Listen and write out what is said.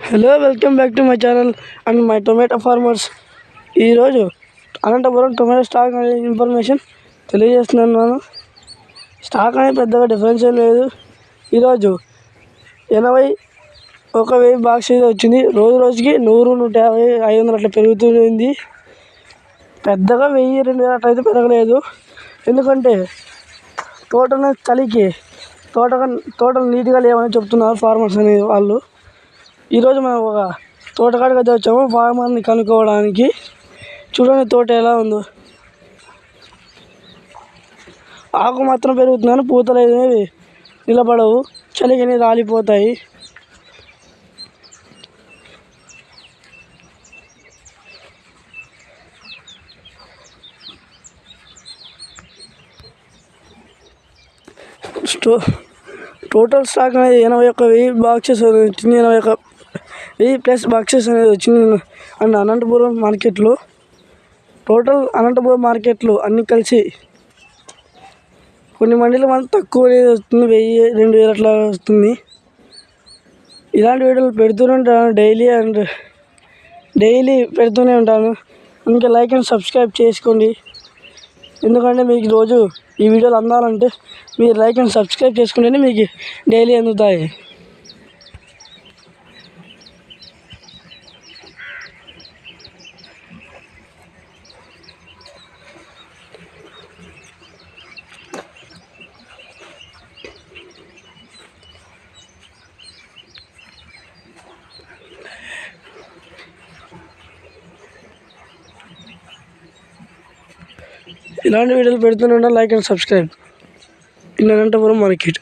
Hello, welcome back to my channel and my tomato farmers. ఈరోజు Anantapuram tomato stock అనే information తెలియజేస్తున్నాను. Stock అనేది పెద్దగా డిఫరెన్స్ ఏం లేదు. ఈరోజు 81,000 బాక్స్ అయితే వచ్చింది. రోజుకి 100, 150, 500 అట్లా పెరుగుతుంది. పెద్దగా 1000, 2000 అట్లా అయితే పెరగలేదు. ఎందుకంటే తోటను చలికి తోటలు నీట్గా లేవని చెప్తున్నారు ఫార్మర్స్ అనే వాళ్ళు. ఈరోజు మనం ఒక తోటకాడికి అయితే వచ్చాము ఫార్మర్ని కనుక్కోవడానికి. చూడండి తోట ఎలా ఉందో. ఆకు మాత్రం పెరుగుతున్నాను, పూతలు అనేవి నిలబడవు, చలికి రాలిపోతాయి. టోటల్ స్టాక్ అనేది 81,000 బాక్సెస్ వచ్చింది. 81,000+ బాక్సెస్ అనేది వచ్చింది. అండ్ అనంతపురం మార్కెట్లో టోటల్ అనంతపురం మార్కెట్లు అన్నీ కలిసి కొన్ని మండీలు మాత్రం తక్కువ అనేది వస్తుంది, 1000, 2000 అట్లా వస్తుంది. ఇలాంటి వీడియోలు పెడుతూనే ఉంటాను డైలీ పెడుతూనే ఉంటాను. ఇంకా లైక్ అండ్ సబ్స్క్రైబ్ చేసుకోండి. ఎందుకంటే మీకు రోజు ఈ వీడియోలు అందాలంటే మీరు లైక్ అండ్ సబ్స్క్రైబ్ చేసుకుంటేనే మీకు డైలీ అందుతాయి. ఇలాంటి వీడియోలు పెడుతూనే ఉంటాను. Like and subscribe in Anantapuram market.